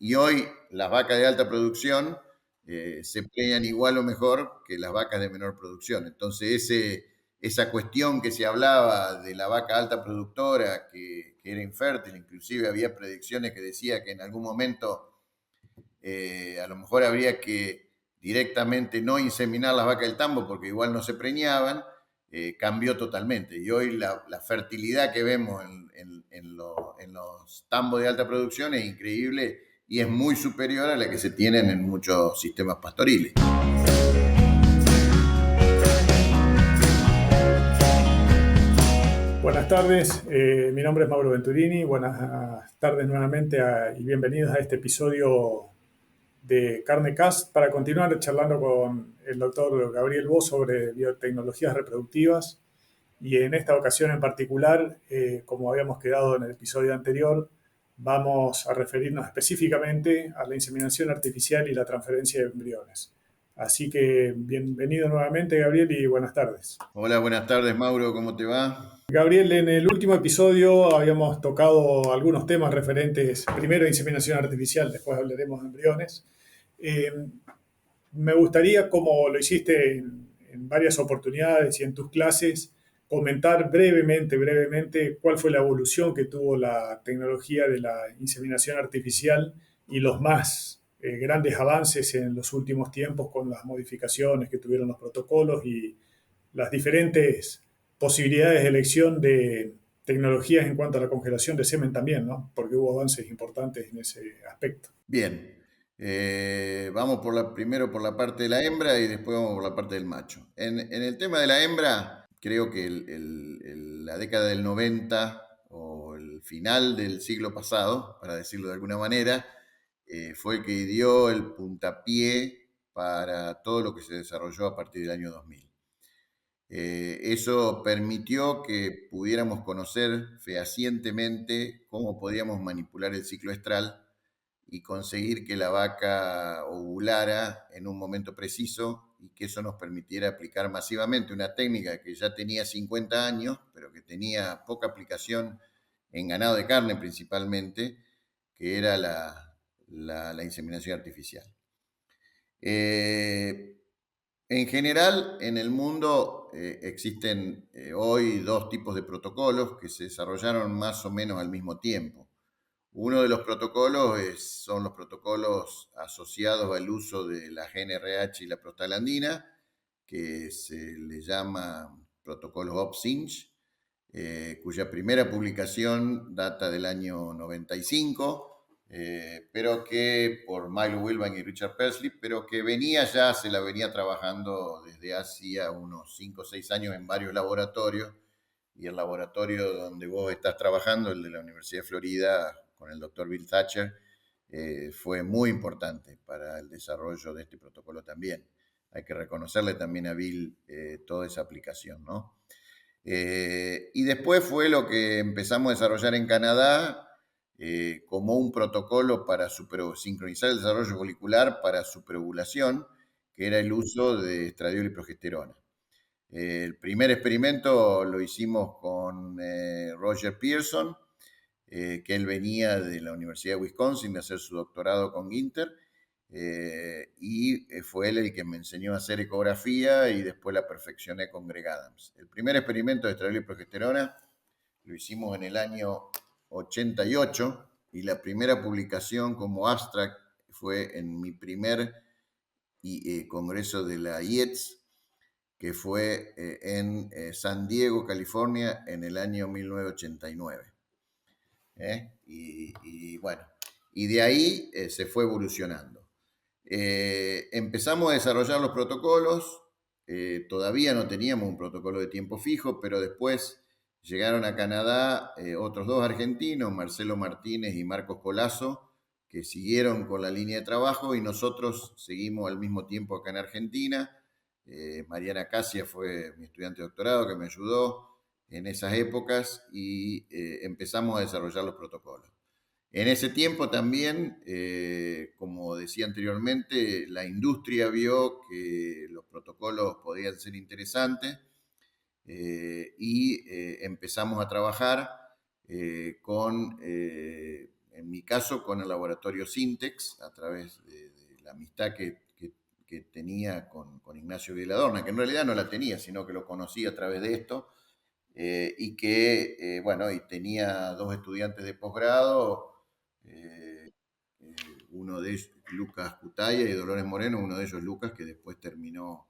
Y hoy las vacas de alta producción se preñan igual o mejor que las vacas de menor producción. Entonces, esa cuestión que se hablaba de la vaca alta productora, que era infértil, inclusive había predicciones que decía que en algún momento a lo mejor habría que directamente no inseminar las vacas del tambo porque igual no se preñaban, cambió totalmente. Y hoy la fertilidad que vemos en los tambos de alta producción es increíble y es muy superior a la que se tienen en muchos sistemas pastoriles. Buenas tardes, mi nombre es Mauro Venturini. Buenas tardes nuevamente y bienvenidos a este episodio de CarneCast para continuar charlando con el doctor Gabriel Bo sobre biotecnologías reproductivas. Y en esta ocasión en particular, como habíamos quedado en el episodio anterior, vamos a referirnos específicamente a la inseminación artificial y la transferencia de embriones. Así que bienvenido nuevamente, Gabriel, y buenas tardes. Hola, buenas tardes, Mauro, ¿cómo te va? Gabriel, en el último episodio habíamos tocado algunos temas referentes, primero a inseminación artificial, después hablaremos de embriones. Eh, Me gustaría, como lo hiciste en varias oportunidades y en tus clases, comentar brevemente cuál fue la evolución que tuvo la tecnología de la inseminación artificial y los más grandes avances en los últimos tiempos con las modificaciones que tuvieron los protocolos y las diferentes posibilidades de elección de tecnologías en cuanto a la congelación de semen también, ¿no? Porque hubo avances importantes en ese aspecto. Bien, vamos primero por la parte de la hembra y después vamos por la parte del macho. En el tema de la hembra, creo que la década del 90 o el final del siglo pasado, para decirlo de alguna manera, fue el que dio el puntapié para todo lo que se desarrolló a partir del año 2000. Eso permitió que pudiéramos conocer fehacientemente cómo podíamos manipular el ciclo estral y conseguir que la vaca ovulara en un momento preciso y que eso nos permitiera aplicar masivamente una técnica que ya tenía 50 años, pero que tenía poca aplicación en ganado de carne principalmente, que era la inseminación artificial. Eh, en general, en el mundo existen hoy dos tipos de protocolos que se desarrollaron más o menos al mismo tiempo. Uno de los protocolos son los protocolos asociados al uso de la GnRH y la prostaglandina, que se le llama protocolo OPSINCH, cuya primera publicación data del año 95, pero que por Milo Wilvan y Richard Persley, pero que se la venía trabajando desde hacía unos 5 o 6 años en varios laboratorios, y el laboratorio donde vos estás trabajando, el de la Universidad de Florida, con el doctor Bill Thatcher, fue muy importante para el desarrollo de este protocolo también. Hay que reconocerle también a Bill toda esa aplicación, ¿no? Y después fue lo que empezamos a desarrollar en Canadá como un protocolo para sincronizar el desarrollo folicular para superovulación, que era el uso de estradiol y progesterona. El primer experimento lo hicimos con Roger Pearson, que él venía de la Universidad de Wisconsin de hacer su doctorado con Ginter, y fue él el que me enseñó a hacer ecografía y después la perfeccioné con Greg Adams. El primer experimento de estradiol y progesterona lo hicimos en el año 88 y la primera publicación como abstract fue en mi primer congreso de la IETS, que fue en San Diego, California, en el año 1989. Y bueno, y de ahí se fue evolucionando. Empezamos a desarrollar los protocolos, todavía no teníamos un protocolo de tiempo fijo, pero después llegaron a Canadá otros dos argentinos, Marcelo Martínez y Marcos Colazo, que siguieron con la línea de trabajo y nosotros seguimos al mismo tiempo acá en Argentina. Mariana Casia fue mi estudiante de doctorado que me ayudó en esas épocas y empezamos a desarrollar los protocolos. En ese tiempo también, como decía anteriormente, la industria vio que los protocolos podían ser interesantes y empezamos a trabajar con en mi caso con el laboratorio Sintex, a través de la amistad que tenía con Ignacio Viladorna, que en realidad no la tenía, sino que lo conocí a través de esto, y que, bueno, y tenía dos estudiantes de posgrado, eh, uno de ellos, Lucas Cutaya y Dolores Moreno, uno de ellos Lucas, que después terminó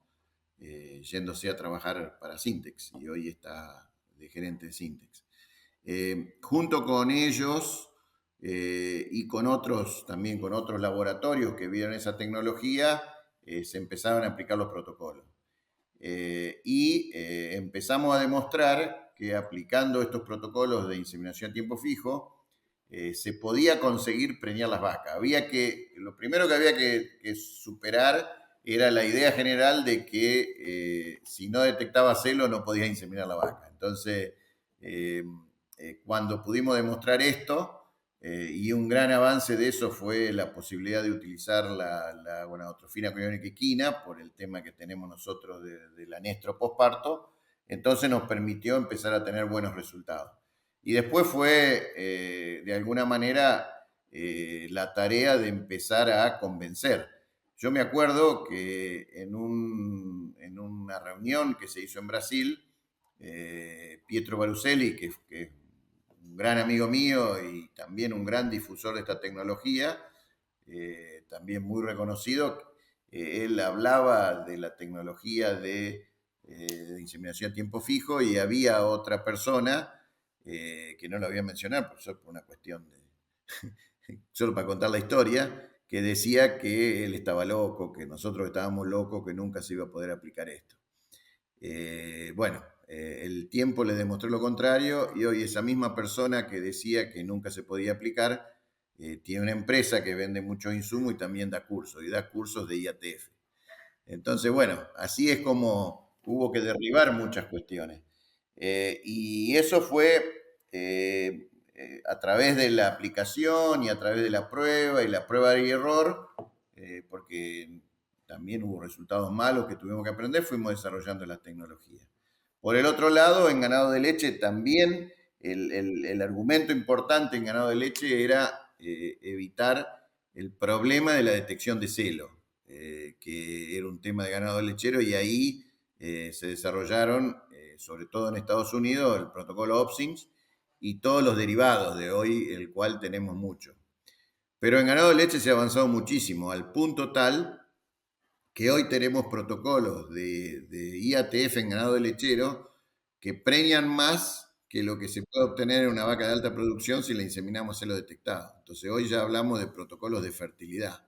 yéndose a trabajar para Sintex y hoy está de gerente de Sintex. Junto con ellos y con otros, también con otros laboratorios que vieron esa tecnología, se empezaron a aplicar los protocolos. Empezamos a demostrar que aplicando estos protocolos de inseminación a tiempo fijo, se podía conseguir preñar las vacas. Lo primero que había que superar era la idea general de que si no detectaba celo no podía inseminar la vaca. Entonces, cuando pudimos demostrar esto, y un gran avance de eso fue la posibilidad de utilizar la gonadotrofina coriónica equina por el tema que tenemos nosotros de la anestro posparto, entonces nos permitió empezar a tener buenos resultados. Y después fue, de alguna manera, la tarea de empezar a convencer. Yo me acuerdo que en una reunión que se hizo en Brasil, Pietro Baruselli, que es un gran amigo mío y también un gran difusor de esta tecnología, también muy reconocido, él hablaba de la tecnología de inseminación a tiempo fijo y había otra persona, que no la voy a mencionar por una cuestión solo para contar la historia, que decía que él estaba loco, que nosotros estábamos locos, que nunca se iba a poder aplicar esto. Bueno, el tiempo le demostró lo contrario y hoy esa misma persona que decía que nunca se podía aplicar, tiene una empresa que vende muchos insumos y también da cursos, y da cursos de IATF. Entonces, bueno, así es como hubo que derribar muchas cuestiones. Y eso fue a través de la aplicación y a través de la prueba y la prueba y error, porque también hubo resultados malos que tuvimos que aprender, fuimos desarrollando la tecnología. Por el otro lado, en ganado de leche también el argumento importante en ganado de leche era evitar el problema de la detección de celo, que era un tema de ganado lechero, y ahí se desarrollaron, sobre todo en Estados Unidos, el protocolo OPSIMS y todos los derivados de hoy, el cual tenemos mucho. Pero en ganado de leche se ha avanzado muchísimo, al punto tal que hoy tenemos protocolos de IATF en ganado de lechero que preñan más que lo que se puede obtener en una vaca de alta producción si la inseminamos celo detectado. Entonces hoy ya hablamos de protocolos de fertilidad.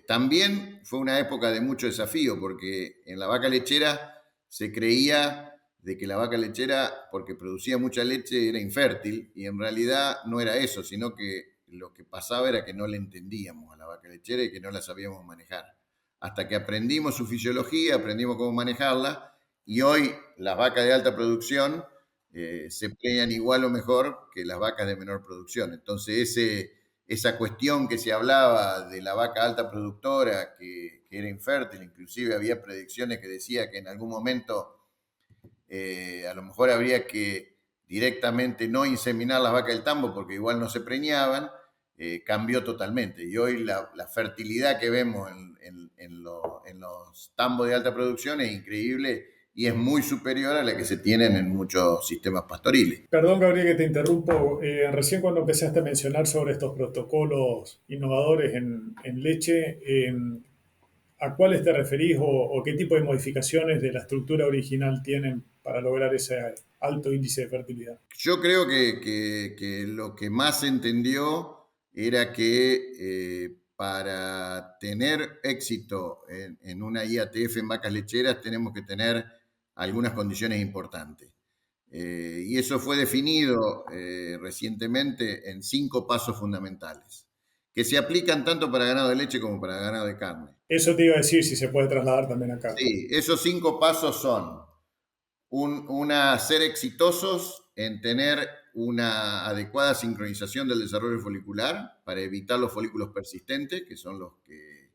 También fue una época de mucho desafío porque en la vaca lechera se creía de que la vaca lechera, porque producía mucha leche, era infértil, y en realidad no era eso, sino que lo que pasaba era que no le entendíamos a la vaca lechera y que no la sabíamos manejar. Hasta que aprendimos su fisiología, aprendimos cómo manejarla, y hoy las vacas de alta producción se preñan igual o mejor que las vacas de menor producción. Entonces esa cuestión que se hablaba de la vaca alta productora que era infértil, inclusive había predicciones que decía que en algún momento a lo mejor habría que directamente no inseminar las vacas del tambo porque igual no se preñaban, cambió totalmente. Y hoy la fertilidad que vemos en los tambos de alta producción es increíble y es muy superior a la que se tienen en muchos sistemas pastoriles. Perdón, Gabriel, que te interrumpo. Recién cuando empezaste a mencionar sobre estos protocolos innovadores en leche, ¿a cuáles te referís o qué tipo de modificaciones de la estructura original tienen para lograr ese alto índice de fertilidad? Yo creo que lo que más se entendió era que para tener éxito en una IATF en vacas lecheras tenemos que tener algunas condiciones importantes. Y eso fue definido recientemente en 5 pasos fundamentales, que se aplican tanto para ganado de leche como para ganado de carne. Eso te iba a decir si se puede trasladar también acá. Sí, esos 5 pasos son ser exitosos en tener una adecuada sincronización del desarrollo folicular para evitar los folículos persistentes, que son los que,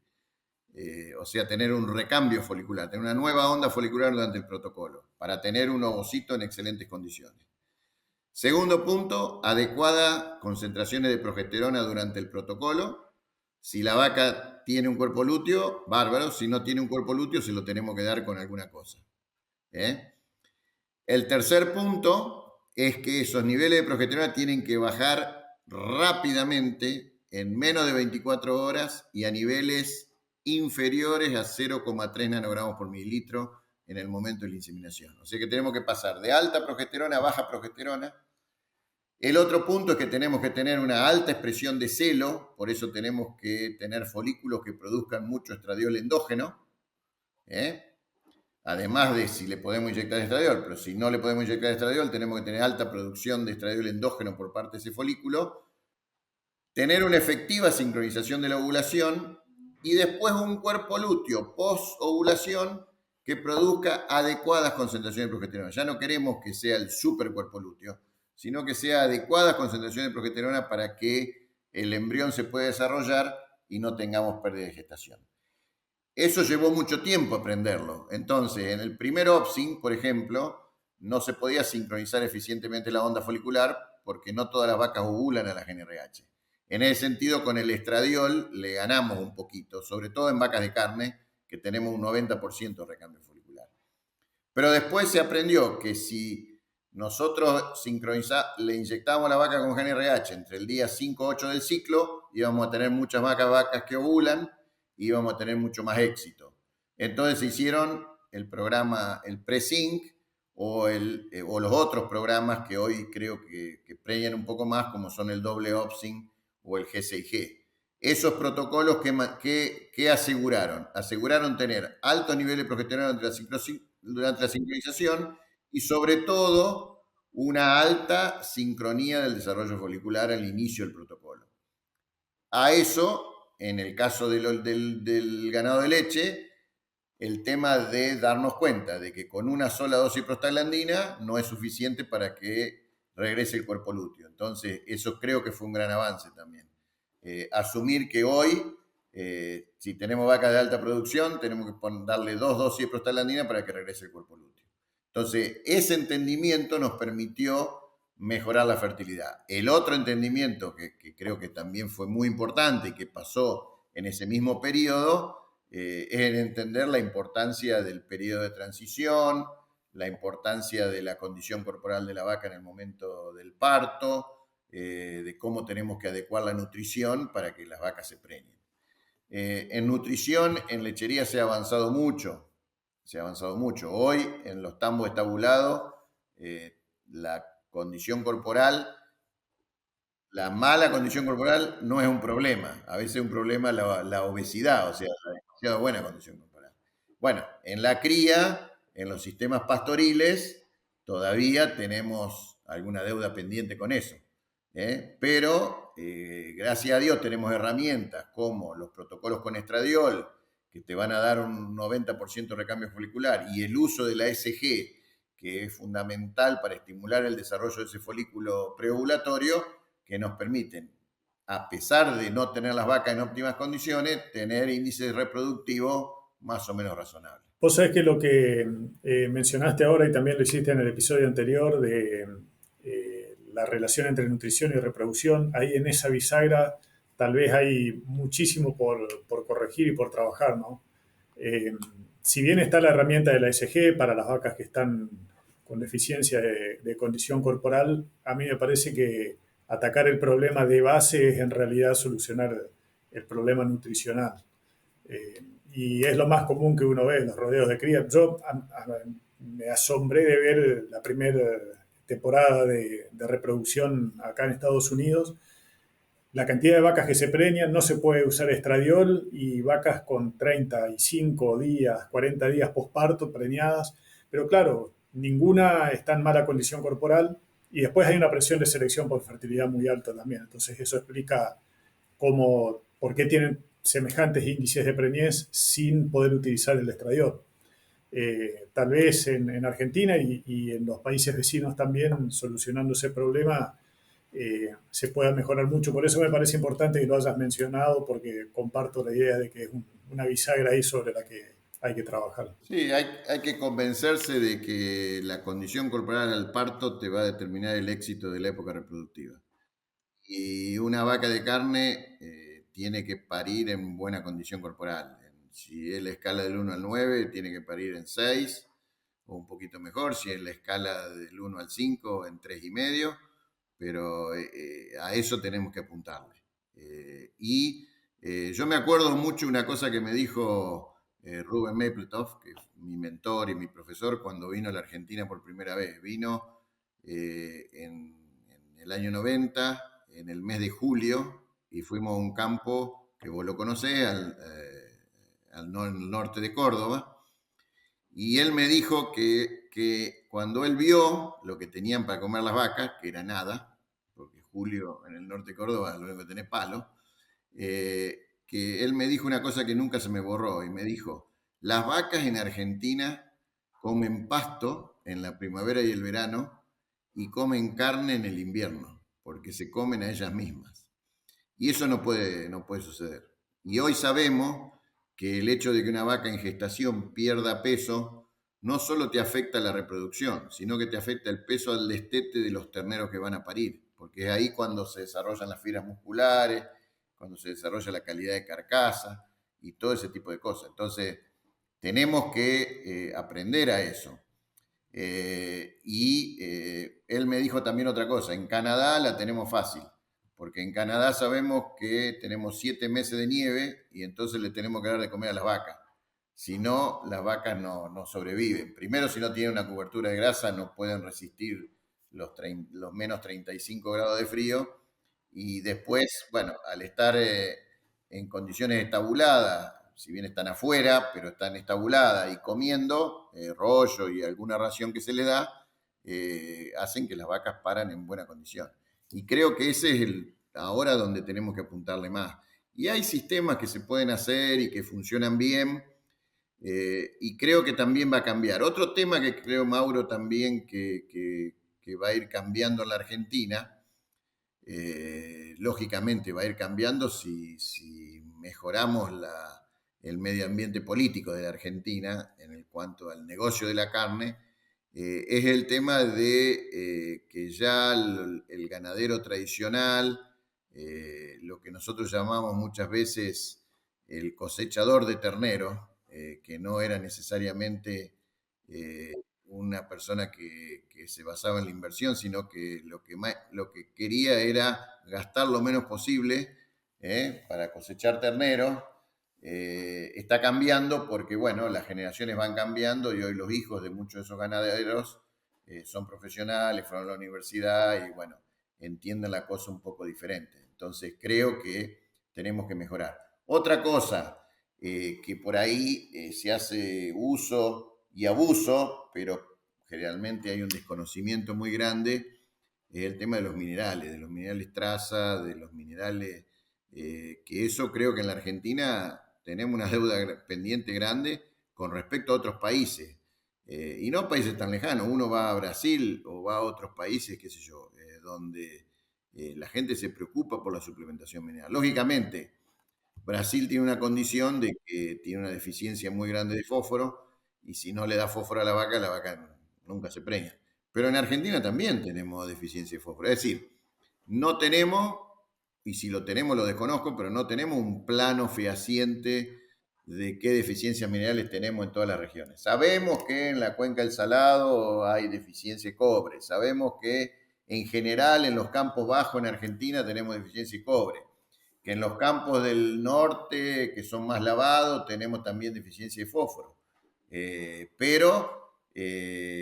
o sea, tener un recambio folicular, tener una nueva onda folicular durante el protocolo, para tener un ovocito en excelentes condiciones. Segundo punto, adecuada concentraciones de progesterona durante el protocolo. Si la vaca tiene un cuerpo lúteo, bárbaro. Si no tiene un cuerpo lúteo, se lo tenemos que dar con alguna cosa. El tercer punto es que esos niveles de progesterona tienen que bajar rápidamente en menos de 24 horas y a niveles inferiores a 0,3 nanogramos por mililitro en el momento de la inseminación. O sea que tenemos que pasar de alta progesterona a baja progesterona. El otro punto es que tenemos que tener una alta expresión de celo, por eso tenemos que tener folículos que produzcan mucho estradiol endógeno, además de si le podemos inyectar estradiol, pero si no le podemos inyectar estradiol, tenemos que tener alta producción de estradiol endógeno por parte de ese folículo, tener una efectiva sincronización de la ovulación y después un cuerpo lúteo post-ovulación que produzca adecuadas concentraciones de progesterona. Ya no queremos que sea el super cuerpo lúteo, sino que sea adecuadas concentraciones de progesterona para que el embrión se pueda desarrollar y no tengamos pérdida de gestación. Eso llevó mucho tiempo aprenderlo. Entonces, en el primer OPSIN, por ejemplo, no se podía sincronizar eficientemente la onda folicular porque no todas las vacas ovulan a la GnRH. En ese sentido, con el estradiol le ganamos un poquito, sobre todo en vacas de carne, que tenemos un 90% de recambio folicular. Pero después se aprendió que si nosotros le inyectábamos a la vaca con GnRH entre el día 5 y 8 del ciclo, íbamos a tener muchas vacas que ovulan y íbamos a tener mucho más éxito. Entonces se hicieron el programa, el PreSync o los otros programas que hoy creo que premian un poco más, como son el doble OPSIN o el G6G. Esos protocolos que aseguraron? Aseguraron tener altos niveles de progesterona durante la sincronización y sobre todo una alta sincronía del desarrollo folicular al inicio del protocolo. A eso, en el caso del ganado de leche, el tema de darnos cuenta de que con una sola dosis de prostaglandina no es suficiente para que regrese el cuerpo lúteo. Entonces, eso creo que fue un gran avance también. Asumir que hoy, si tenemos vacas de alta producción, tenemos que darle 2 dosis de prostaglandina para que regrese el cuerpo lúteo. Entonces, ese entendimiento nos permitió mejorar la fertilidad. El otro entendimiento que creo que también fue muy importante y que pasó en ese mismo periodo es el entender la importancia del periodo de transición, la importancia de la condición corporal de la vaca en el momento del parto, de cómo tenemos que adecuar la nutrición para que las vacas se preñen. En nutrición, en lechería se ha avanzado mucho. Hoy, en los tambos estabulados, la condición corporal, la mala condición corporal no es un problema. A veces es un problema la obesidad, o sea, la demasiado buena condición corporal. Bueno, en la cría, en los sistemas pastoriles, todavía tenemos alguna deuda pendiente con eso. Pero gracias a Dios tenemos herramientas como los protocolos con estradiol, que te van a dar un 90% de recambio folicular, y el uso de la SG, que es fundamental para estimular el desarrollo de ese folículo preovulatorio, que nos permiten, a pesar de no tener las vacas en óptimas condiciones, tener índices reproductivos más o menos razonables. Vos sabés que lo que mencionaste ahora y también lo hiciste en el episodio anterior de la relación entre nutrición y reproducción, ahí en esa bisagra tal vez hay muchísimo por corregir y por trabajar, ¿no? Si bien está la herramienta de la SG para las vacas que están con deficiencia de condición corporal, a mí me parece que atacar el problema de base es en realidad solucionar el problema nutricional. Y es lo más común que uno ve en los rodeos de cría. Yo me asombré de ver la primera temporada de reproducción acá en Estados Unidos. La cantidad de vacas que se preñan, no se puede usar estradiol y vacas con 35 días, 40 días posparto preñadas, pero claro, ninguna está en mala condición corporal y después hay una presión de selección por fertilidad muy alta también. Entonces eso explica por qué tienen semejantes índices de preñez sin poder utilizar el estradiol. Tal vez en Argentina y en los países vecinos también, solucionando ese problema, se pueda mejorar mucho. Por eso me parece importante que lo hayas mencionado, porque comparto la idea de que es una bisagra ahí sobre la que hay que trabajar. Sí, hay que convencerse de que la condición corporal al parto te va a determinar el éxito de la época reproductiva. Y una vaca de carne tiene que parir en buena condición corporal. Si es la escala del 1 al 9, tiene que parir en 6 o un poquito mejor. Si es la escala del 1 al 5, en 3,5. Pero a eso tenemos que apuntarle. Yo me acuerdo mucho una cosa que me dijo Rubén Mapletov, que es mi mentor y mi profesor, cuando vino a la Argentina por primera vez. Vino en el año 90, en el mes de julio, y fuimos a un campo que vos lo conocés, al norte de Córdoba, y él me dijo que cuando él vio lo que tenían para comer las vacas, que era nada, porque julio en el norte de Córdoba lo único que tenés palo, que él me dijo una cosa que nunca se me borró, y me dijo, las vacas en Argentina comen pasto en la primavera y el verano y comen carne en el invierno, porque se comen a ellas mismas. Y eso no puede suceder. Y hoy sabemos que el hecho de que una vaca en gestación pierda peso no solo te afecta la reproducción, sino que te afecta el peso al destete de los terneros que van a parir, porque es ahí cuando se desarrollan las fibras musculares, cuando se desarrolla la calidad de carcasa y todo ese tipo de cosas. Entonces, tenemos que aprender a eso. Él me dijo también otra cosa, en Canadá la tenemos fácil, porque en Canadá sabemos que tenemos 7 meses de nieve y entonces le tenemos que dar de comer a las vacas. Si no, las vacas no sobreviven. Primero, si no tienen una cobertura de grasa, no pueden resistir los menos 35 grados de frío. Y después, bueno, al estar en condiciones estabuladas, si bien están afuera, pero están estabuladas y comiendo rollo y alguna ración que se les da, hacen que las vacas paran en buena condición. Y creo que ese es ahora donde tenemos que apuntarle más. Y hay sistemas que se pueden hacer y que funcionan bien, y creo que también va a cambiar. Otro tema que creo, Mauro, también que va a ir cambiando en la Argentina, lógicamente va a ir cambiando si mejoramos el medio ambiente político de la Argentina en cuanto al negocio de la carne, es el tema de que ya el ganadero tradicional, lo que nosotros llamamos muchas veces el cosechador de terneros, que no era necesariamente una persona que se basaba en la inversión, sino que lo que quería era gastar lo menos posible para cosechar terneros. Está cambiando porque, bueno, las generaciones van cambiando y hoy los hijos de muchos de esos ganaderos son profesionales, fueron a la universidad y, bueno, entienden la cosa un poco diferente. Entonces, creo que tenemos que mejorar. Otra cosa que por ahí se hace uso y abuso, pero generalmente hay un desconocimiento muy grande, es el tema de los minerales traza, de los minerales, que eso creo que en la Argentina tenemos una deuda pendiente grande con respecto a otros países. Y no países tan lejanos, uno va a Brasil o va a otros países, qué sé yo, donde la gente se preocupa por la suplementación mineral. Lógicamente, Brasil tiene una condición de que tiene una deficiencia muy grande de fósforo y si no le da fósforo a la vaca nunca se preña. Pero en Argentina también tenemos deficiencia de fósforo. Es decir, no tenemos, y si lo tenemos lo desconozco, pero no tenemos un plano fehaciente de qué deficiencias minerales tenemos en todas las regiones. Sabemos que en la cuenca del Salado hay deficiencia de cobre. Sabemos que en general en los campos bajos en Argentina tenemos deficiencia de cobre, que en los campos del norte, que son más lavados, tenemos también deficiencia de fósforo.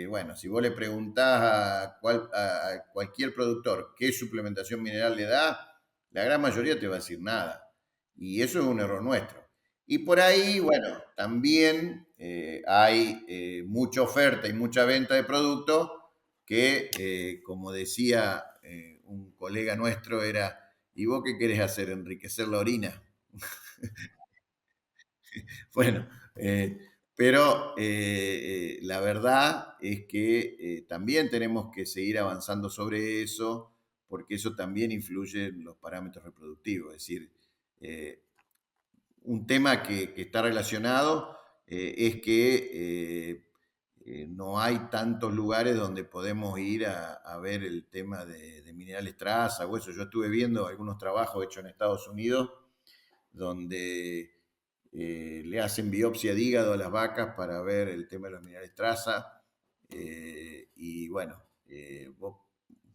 Bueno, si vos le preguntás a cualquier productor qué suplementación mineral le da, la gran mayoría te va a decir nada. Y eso es un error nuestro. Y por ahí, bueno, también hay mucha oferta y mucha venta de productos que, como decía un colega nuestro, era, ¿y vos qué querés hacer? ¿Enriquecer la orina? Bueno, pero la verdad es que también tenemos que seguir avanzando sobre eso, porque eso también influye en los parámetros reproductivos. Es decir, un tema que está relacionado es que no hay tantos lugares donde podemos ir a ver el tema de minerales traza o eso. Yo estuve viendo algunos trabajos hechos en Estados Unidos donde le hacen biopsia de hígado a las vacas para ver el tema de los minerales traza. Y bueno,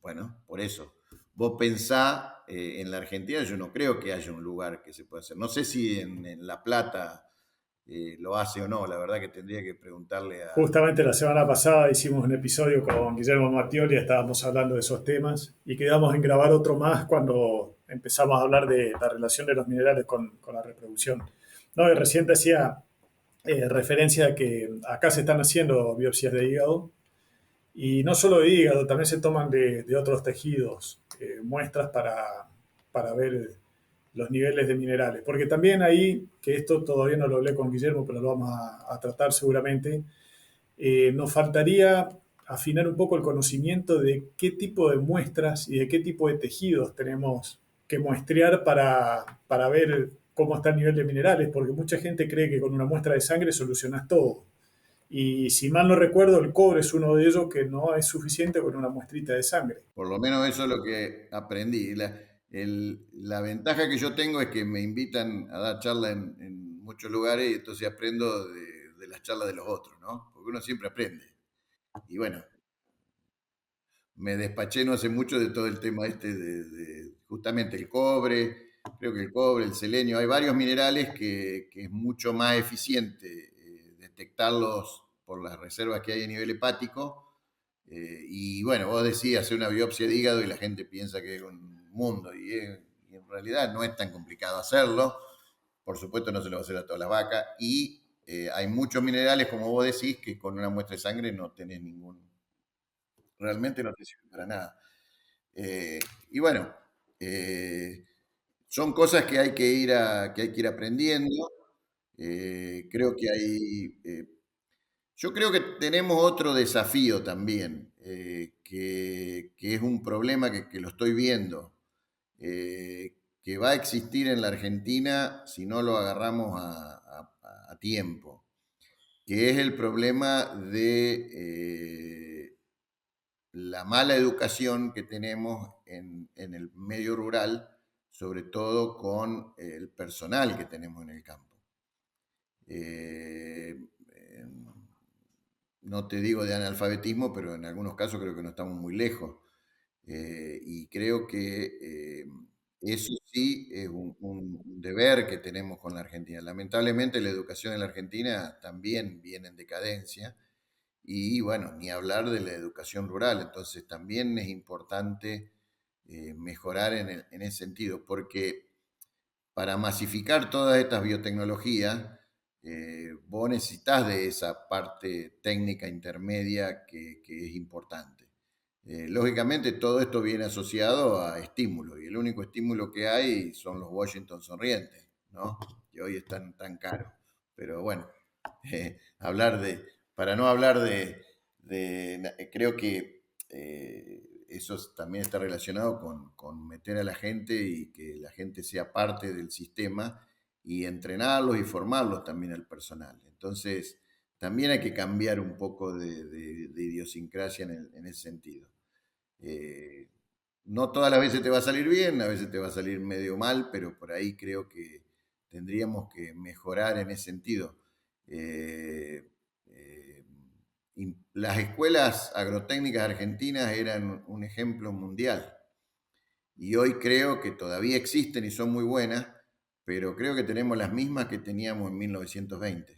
bueno, por eso. Vos pensá en la Argentina, yo no creo que haya un lugar que se pueda hacer. No sé si en La Plata lo hace o no, la verdad que tendría que preguntarle a... Justamente la semana pasada hicimos un episodio con Guillermo Mattioli, estábamos hablando de esos temas y quedamos en grabar otro más cuando empezamos a hablar de la relación de los minerales con la reproducción. No, y recién decía referencia a que acá se están haciendo biopsias de hígado y no solo de hígado, también se toman de otros tejidos, muestras para ver los niveles de minerales. Porque también ahí, que esto todavía no lo hablé con Guillermo, pero lo vamos a tratar seguramente, nos faltaría afinar un poco el conocimiento de qué tipo de muestras y de qué tipo de tejidos tenemos que muestrear para ver cómo está el nivel de minerales, porque mucha gente cree que con una muestra de sangre solucionas todo. Y si mal no recuerdo, el cobre es uno de ellos que no es suficiente con una muestrita de sangre. Por lo menos eso es lo que aprendí. La ventaja que yo tengo es que me invitan a dar charlas en muchos lugares y entonces aprendo de las charlas de los otros, ¿no? Porque uno siempre aprende. Y bueno, me despaché no hace mucho de todo el tema este de justamente el cobre, creo que el cobre, el selenio, hay varios minerales que es mucho más eficiente detectarlos por las reservas que hay a nivel hepático. Y bueno, vos decís hacer una biopsia de hígado y la gente piensa que es un mundo y en realidad no es tan complicado hacerlo. Por supuesto no se lo va a hacer a todas las vacas y hay muchos minerales, como vos decís, que con una muestra de sangre no tenés ningún, realmente no te sirve para nada. Eh, y bueno, eh, son cosas que hay que que hay que ir aprendiendo. Creo que hay, yo creo que tenemos otro desafío también, que es un problema que lo estoy viendo, que va a existir en la Argentina si no lo agarramos a tiempo, que es el problema de la mala educación que tenemos en el medio rural, sobre todo con el personal que tenemos en el campo. Eh, no te digo de analfabetismo, pero en algunos casos creo que no estamos muy lejos. Y creo que eso sí es un deber que tenemos con la Argentina. Lamentablemente la educación en la Argentina también viene en decadencia y bueno, ni hablar de la educación rural. Entonces también es importante mejorar en ese sentido, porque para masificar todas estas biotecnologías, vos necesitas de esa parte técnica intermedia que es importante. Lógicamente todo esto viene asociado a estímulos y el único estímulo que hay son los Washington sonrientes, ¿no? Que hoy están tan caros. Pero bueno, hablar para no hablar creo que eso también está relacionado con meter a la gente y que la gente sea parte del sistema y entrenarlos y formarlos también al personal. Entonces, también hay que cambiar un poco de idiosincrasia en ese sentido. Eh, no todas las veces te va a salir bien, a veces te va a salir medio mal, pero por ahí creo que tendríamos que mejorar en ese sentido. Eh, eh, las escuelas agrotécnicas argentinas eran un ejemplo mundial y hoy creo que todavía existen y son muy buenas, pero creo que tenemos las mismas que teníamos en 1920.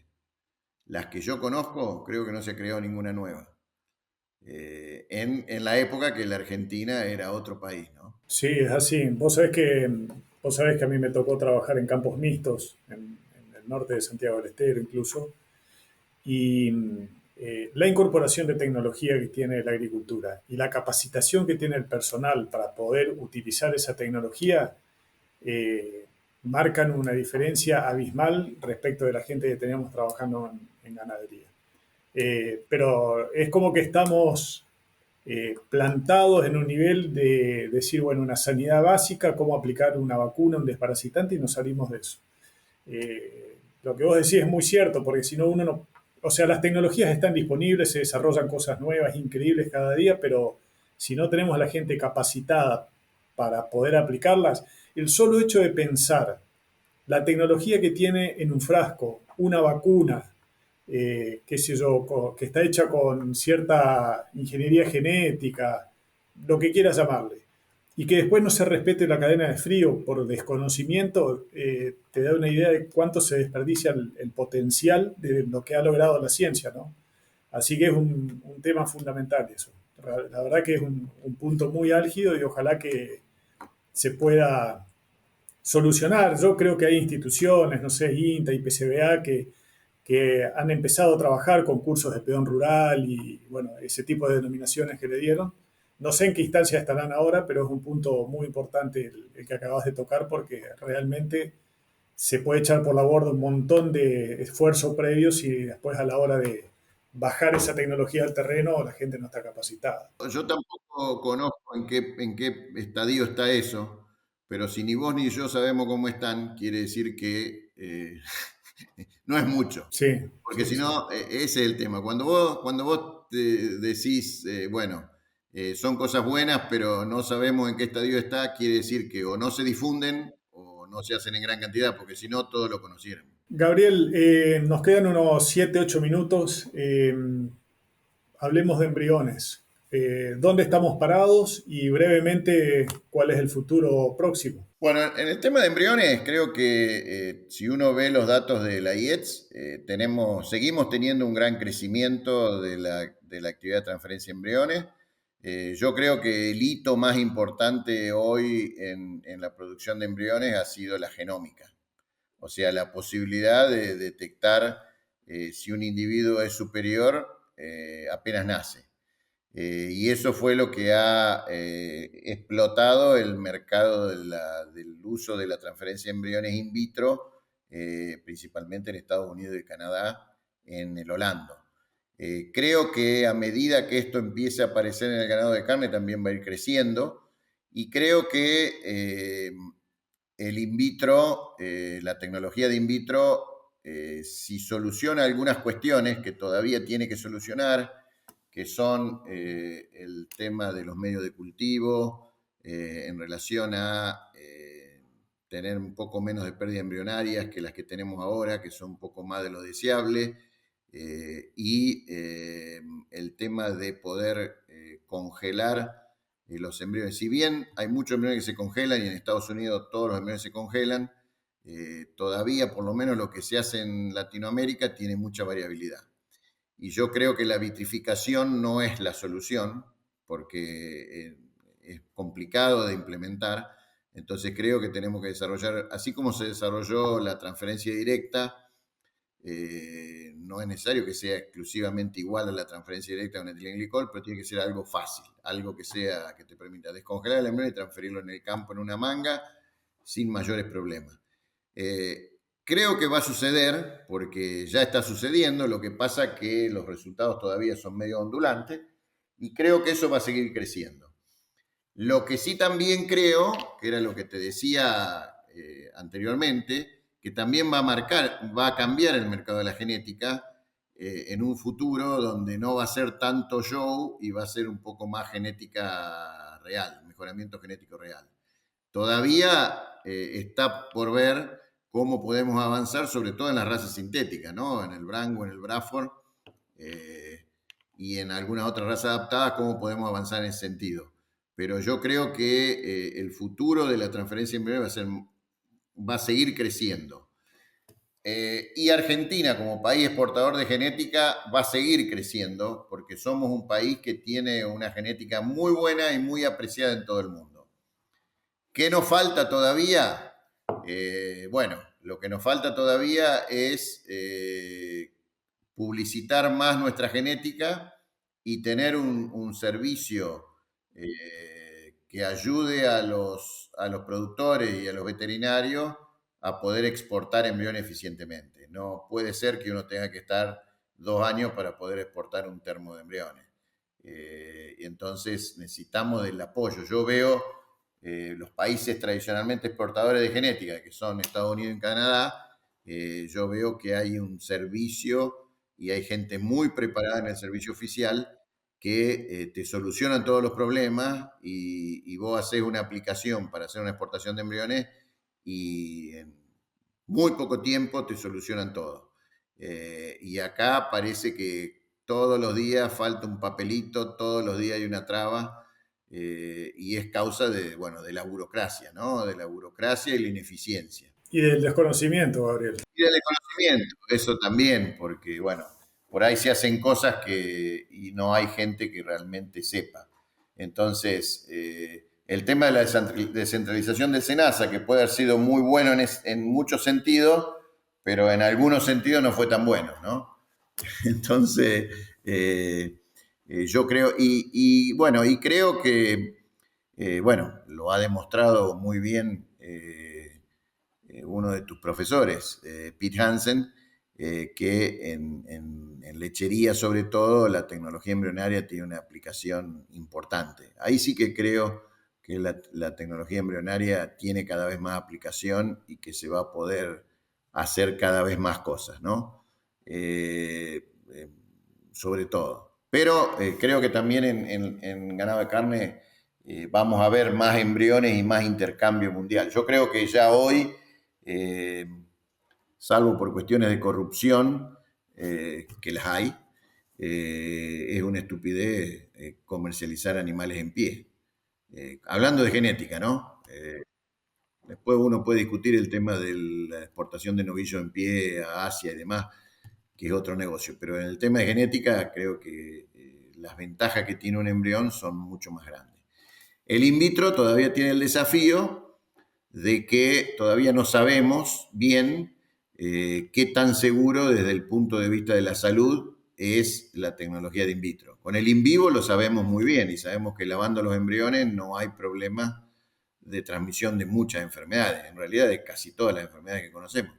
Las que yo conozco, creo que no se ha creado ninguna nueva. En la época que la Argentina era otro país, ¿no? Sí, es así. Vos sabés que a mí me tocó trabajar en campos mixtos, en el norte de Santiago del Estero incluso, y la incorporación de tecnología que tiene la agricultura y la capacitación que tiene el personal para poder utilizar esa tecnología eh, marcan una diferencia abismal respecto de la gente que teníamos trabajando en ganadería. Pero es como que estamos plantados en un nivel de decir, bueno, una sanidad básica, cómo aplicar una vacuna, un desparasitante, y no salimos de eso. lo que vos decís es muy cierto, porque si no uno no, o sea, las tecnologías están disponibles, se desarrollan cosas nuevas, increíbles cada día, pero si no tenemos a la gente capacitada para poder aplicarlas, el solo hecho de pensar la tecnología que tiene en un frasco una vacuna, qué sé yo, que está hecha con cierta ingeniería genética, lo que quieras llamarle, y que después no se respete la cadena de frío por desconocimiento, te da una idea de cuánto se desperdicia el potencial de lo que ha logrado la ciencia, ¿no? Así que es un tema fundamental eso. La verdad que es un punto muy álgido y ojalá que se pueda solucionar. Yo creo que hay instituciones, no sé, INTA, IPCBA, que han empezado a trabajar con cursos de peón rural y, bueno, ese tipo de denominaciones que le dieron. No sé en qué instancia estarán ahora, pero es un punto muy importante el que acabas de tocar porque realmente se puede echar por la borda un montón de esfuerzos previos y después a la hora de bajar esa tecnología al terreno la gente no está capacitada. Yo tampoco conozco en qué estadio está eso, pero si ni vos ni yo sabemos cómo están, quiere decir que no es mucho. Sí, Porque sí, si sí. no, ese es el tema. Cuando vos decís, bueno, son cosas buenas, pero no sabemos en qué estadio está, quiere decir que o no se difunden o no se hacen en gran cantidad, porque si no, todos lo conocieran. Gabriel, nos quedan unos 7, 8 minutos. Hablemos de embriones. ¿Dónde estamos parados y brevemente cuál es el futuro próximo? Bueno, en el tema de embriones, creo que si uno ve los datos de la IETS, seguimos teniendo un gran crecimiento de la actividad de transferencia de embriones. Yo creo que el hito más importante hoy en la producción de embriones ha sido la genómica, o sea, la posibilidad de detectar si un individuo es superior apenas nace. Y eso fue lo que ha explotado el mercado del uso de la transferencia de embriones in vitro, principalmente en Estados Unidos y Canadá, en el Holando. Creo que a medida que esto empiece a aparecer en el ganado de carne también va a ir creciendo y creo que el in vitro, la tecnología de in vitro, si soluciona algunas cuestiones que todavía tiene que solucionar, que son el tema de los medios de cultivo en relación a tener un poco menos de pérdidas embrionarias que las que tenemos ahora, que son un poco más de lo deseable, y el tema de poder congelar los embriones. Si bien hay muchos embriones que se congelan y en Estados Unidos todos los embriones se congelan, todavía por lo menos lo que se hace en Latinoamérica tiene mucha variabilidad. Y yo creo que la vitrificación no es la solución, porque es complicado de implementar. Entonces creo que tenemos que desarrollar, así como se desarrolló la transferencia directa, no es necesario que sea exclusivamente igual a la transferencia directa con etilenglicol, pero tiene que ser algo fácil, algo que te permita descongelar el embrión y transferirlo en el campo en una manga sin mayores problemas. Creo que va a suceder, porque ya está sucediendo, lo que pasa que los resultados todavía son medio ondulantes, y creo que eso va a seguir creciendo. Lo que sí también creo, que era lo que te decía anteriormente, que también va a cambiar el mercado de la genética en un futuro donde no va a ser tanto show y va a ser un poco más genética real, mejoramiento genético real. Todavía está por ver cómo podemos avanzar, sobre todo en las razas sintéticas, ¿no? En el Brango, en el Braford eh, y en algunas otras razas adaptadas, cómo podemos avanzar en ese sentido. Pero yo creo que el futuro de la transferencia embrionaria va a seguir creciendo. Y Argentina, como país exportador de genética, va a seguir creciendo porque somos un país que tiene una genética muy buena y muy apreciada en todo el mundo. ¿Qué nos falta todavía? Bueno, lo que nos falta todavía es publicitar más nuestra genética y tener un servicio que ayude a los productores y a los veterinarios a poder exportar embriones eficientemente. No puede ser que uno tenga que estar 2 años para poder exportar un termo de embriones. Y entonces necesitamos del apoyo. Yo veo los países tradicionalmente exportadores de genética, que son Estados Unidos y Canadá, yo veo que hay un servicio y hay gente muy preparada en el servicio oficial que te solucionan todos los problemas y vos haces una aplicación para hacer una exportación de embriones y en muy poco tiempo te solucionan todo. Y acá parece que todos los días falta un papelito, todos los días hay una traba, y es causa de, bueno, de la burocracia, ¿no? De la burocracia y la ineficiencia. Y del desconocimiento, Gabriel. Y del conocimiento, eso también, porque, bueno, por ahí se hacen cosas que y no hay gente que realmente sepa. Entonces, el tema de la descentralización del SENASA, que puede haber sido muy bueno en muchos sentidos, pero en algunos sentidos no fue tan bueno, ¿no? Entonces, yo creo, bueno, y creo que, bueno, lo ha demostrado muy bien uno de tus profesores, Pete Hansen, que en lechería sobre todo la tecnología embrionaria tiene una aplicación importante. Ahí sí que creo que la tecnología embrionaria tiene cada vez más aplicación y que se va a poder hacer cada vez más cosas, ¿no? Sobre todo. Pero creo que también en ganado de carne vamos a ver más embriones y más intercambio mundial. Yo creo que ya hoy, eh, salvo por cuestiones de corrupción, que las hay, es una estupidez comercializar animales en pie. Hablando de genética, ¿no? Después uno puede discutir el tema de la exportación de novillos en pie a Asia y demás, que es otro negocio. Pero en el tema de genética creo que las ventajas que tiene un embrión son mucho más grandes. El in vitro todavía tiene el desafío de que todavía no sabemos bien qué tan seguro desde el punto de vista de la salud es la tecnología de in vitro. Con el in vivo lo sabemos muy bien y sabemos que lavando los embriones no hay problema de transmisión de muchas enfermedades, en realidad de casi todas las enfermedades que conocemos.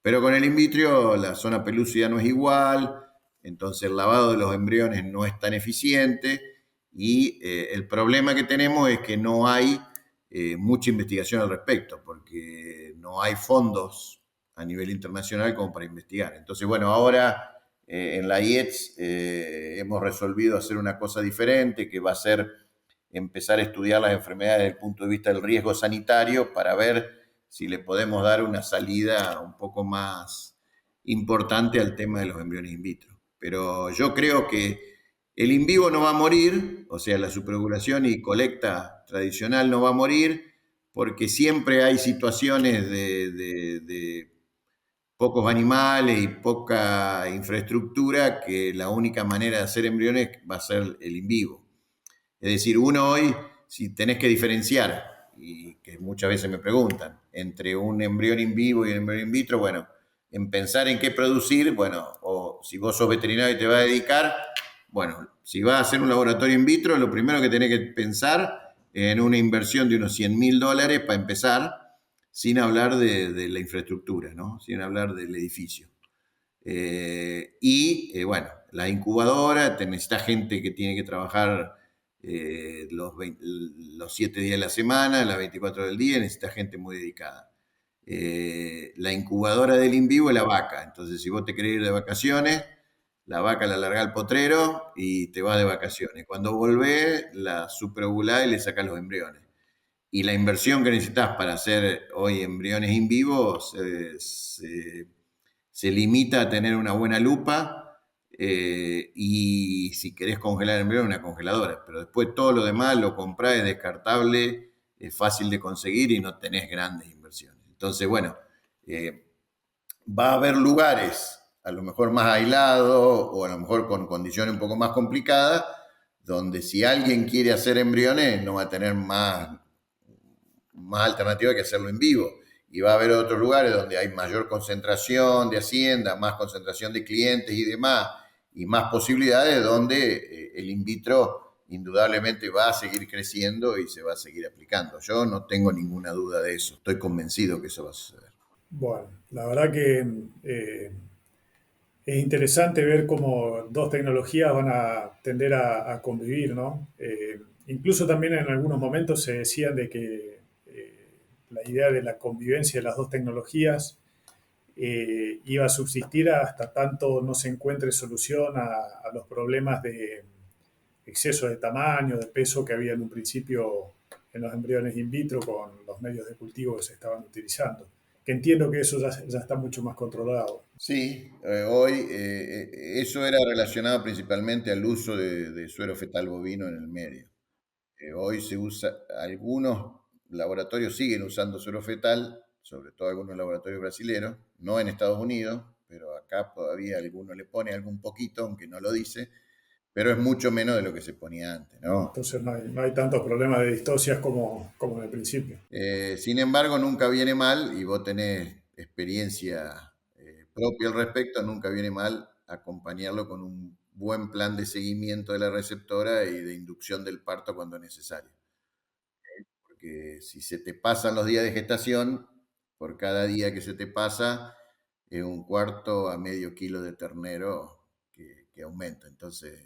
Pero con el in vitro la zona pelúcida no es igual, entonces el lavado de los embriones no es tan eficiente y el problema que tenemos es que no hay mucha investigación al respecto, porque no hay fondos a nivel internacional como para investigar. Entonces, bueno, ahora en la IETS hemos resolvido hacer una cosa diferente, que va a ser empezar a estudiar las enfermedades desde el punto de vista del riesgo sanitario para ver si le podemos dar una salida un poco más importante al tema de los embriones in vitro. Pero yo creo que el in vivo no va a morir, o sea, la superovulación y colecta tradicional no va a morir, porque siempre hay situaciones de pocos animales y poca infraestructura que la única manera de hacer embriones va a ser el in vivo. Es decir, uno hoy, si tenés que diferenciar, y que muchas veces me preguntan, entre un embrión in vivo y un embrión in vitro, bueno, en pensar en qué producir, bueno, o si vos sos veterinario y te vas a dedicar, bueno, si vas a hacer un laboratorio in vitro, lo primero que tenés que pensar en una inversión de unos $100.000 para empezar, sin hablar de la infraestructura, ¿no? Sin hablar del edificio. Bueno, la incubadora, te necesita gente que tiene que trabajar los 7 días de la semana, las 24 del día, necesita gente muy dedicada. La incubadora del in vivo es la vaca, entonces si vos te querés ir de vacaciones, la vaca la larga al potrero y te vas de vacaciones. Cuando volvés, la superovulás y le sacás los embriones. Y la inversión que necesitas para hacer hoy embriones in vivo se limita a tener una buena lupa y si querés congelar el embrión, una congeladora. Pero después todo lo demás lo comprás, es descartable, es fácil de conseguir y no tenés grandes inversiones. Entonces, bueno, va a haber lugares a lo mejor más aislados o a lo mejor con condiciones un poco más complicadas, donde si alguien quiere hacer embriones no va a tener más alternativa que hacerlo en vivo. Y va a haber otros lugares donde hay mayor concentración de hacienda, más concentración de clientes y demás, y más posibilidades donde el in vitro indudablemente va a seguir creciendo y se va a seguir aplicando. Yo no tengo ninguna duda de eso, estoy convencido que eso va a suceder. Bueno, la verdad que es interesante ver cómo dos tecnologías van a tender a convivir, ¿no? Incluso también en algunos momentos se decían de que la idea de la convivencia de las dos tecnologías iba a subsistir hasta tanto no se encuentre solución a los problemas de exceso de tamaño, de peso que había en un principio en los embriones in vitro con los medios de cultivo que se estaban utilizando. Que entiendo que eso ya está mucho más controlado. Sí, hoy eso era relacionado principalmente al uso de suero fetal bovino en el medio. Hoy se usa, algunos laboratorios siguen usando suero fetal, sobre todo algunos laboratorios brasileños, no en Estados Unidos, pero acá todavía alguno le pone algún poquito, aunque no lo dice, pero es mucho menos de lo que se ponía antes, ¿no? Entonces no hay tantos problemas de distocias como en el principio. Sin embargo, nunca viene mal, y vos tenés experiencia propia al respecto, nunca viene mal acompañarlo con un buen plan de seguimiento de la receptora y de inducción del parto cuando es necesario. Porque si se te pasan los días de gestación, por cada día que se te pasa, es un cuarto a medio kilo de ternero que aumenta. Entonces,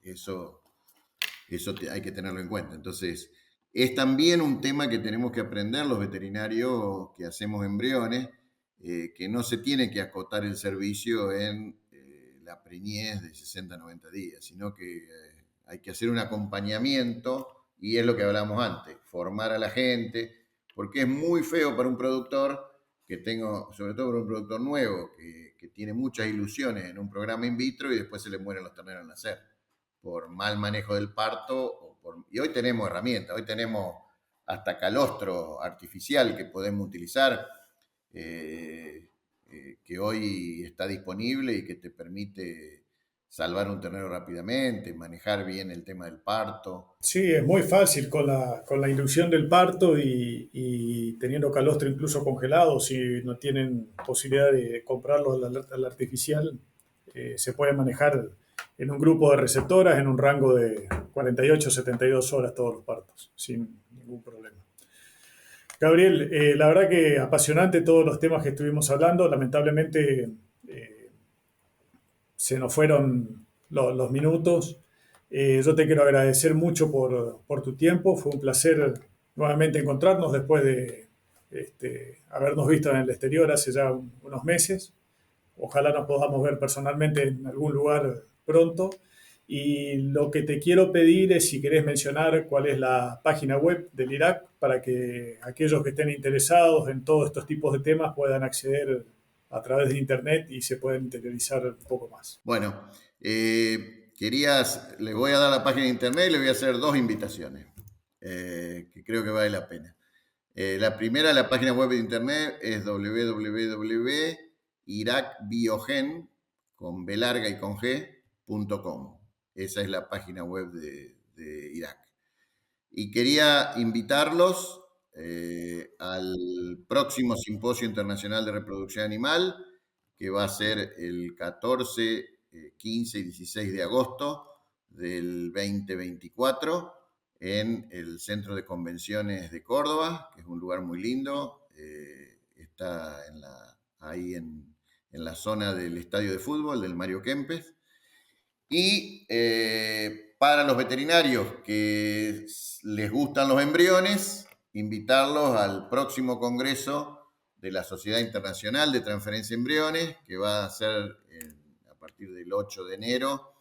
eso hay que tenerlo en cuenta. Entonces, es también un tema que tenemos que aprender los veterinarios que hacemos embriones, que no se tiene que acotar el servicio en la preñez de 60 a 90 días, sino que hay que hacer un acompañamiento, y es lo que hablamos antes, formar a la gente, porque es muy feo para un productor que tengo, sobre todo para un productor nuevo, que tiene muchas ilusiones en un programa in vitro y después se le mueren los terneros al nacer por mal manejo del parto. Y hoy tenemos herramientas, hoy tenemos hasta calostro artificial que podemos utilizar, que hoy está disponible y que te permite salvar un ternero rápidamente, manejar bien el tema del parto. Sí, es muy fácil con la inducción del parto y teniendo calostro incluso congelado, si no tienen posibilidad de comprarlo al artificial, se puede manejar en un grupo de receptoras en un rango de 48 a 72 horas todos los partos, sin ningún problema. Gabriel, la verdad que apasionante todos los temas que estuvimos hablando. Lamentablemente eh, se nos fueron los minutos. Yo te quiero agradecer mucho por tu tiempo. Fue un placer nuevamente encontrarnos después de habernos visto en el exterior hace ya unos meses. Ojalá nos podamos ver personalmente en algún lugar pronto. Y lo que te quiero pedir es si querés mencionar cuál es la página web del Irak para que aquellos que estén interesados en todos estos tipos de temas puedan acceder a través de internet y se puedan interiorizar un poco más. Bueno, les voy a dar la página de internet y les voy a hacer dos invitaciones, que creo que vale la pena. La primera, la página web de internet es www.irakbiogen, con B larga y con G.com. Esa es la página web de Irak. Y quería invitarlos al próximo Simposio Internacional de Reproducción Animal, que va a ser el 14, 15 y 16 de agosto del 2024 en el Centro de Convenciones de Córdoba, que es un lugar muy lindo. Está ahí en la zona del estadio de fútbol del Mario Kempes. Y para los veterinarios que les gustan los embriones, invitarlos al próximo congreso de la Sociedad Internacional de Transferencia de Embriones, que va a ser a partir del 8 de enero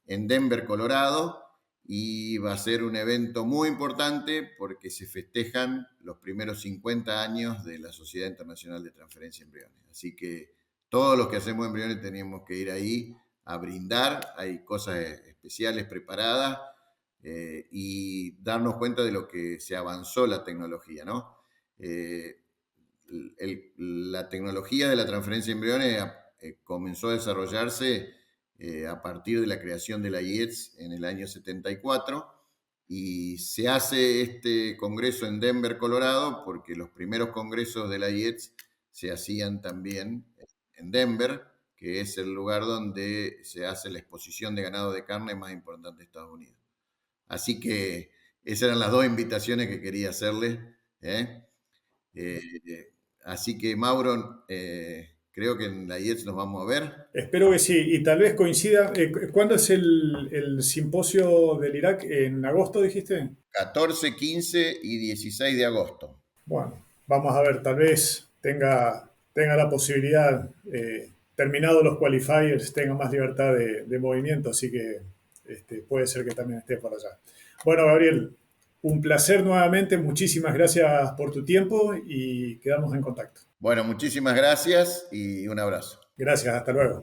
en Denver, Colorado, y va a ser un evento muy importante porque se festejan los primeros 50 años de la Sociedad Internacional de Transferencia de Embriones. Así que todos los que hacemos embriones tenemos que ir ahí a brindar, hay cosas especiales preparadas, y darnos cuenta de lo que se avanzó la tecnología, ¿no? La tecnología de la transferencia de embriones comenzó a desarrollarse a partir de la creación de la IETS en el año 74, y se hace este congreso en Denver, Colorado, porque los primeros congresos de la IETS se hacían también en Denver, que es el lugar donde se hace la exposición de ganado de carne más importante de Estados Unidos. Así que esas eran las dos invitaciones que quería hacerles. ¿eh? Eh, Así que, Mauro, creo que en la IETS nos vamos a ver. Espero que sí, y tal vez coincida. ¿Cuándo es el simposio del Irak? ¿En agosto dijiste? 14, 15 y 16 de agosto. Bueno, vamos a ver, tal vez tenga tenga la posibilidad, terminados los qualifiers, tenga más libertad de movimiento, así que puede ser que también esté por allá. Bueno, Gabriel, un placer nuevamente, muchísimas gracias por tu tiempo y quedamos en contacto. Bueno, muchísimas gracias y un abrazo. Gracias, hasta luego.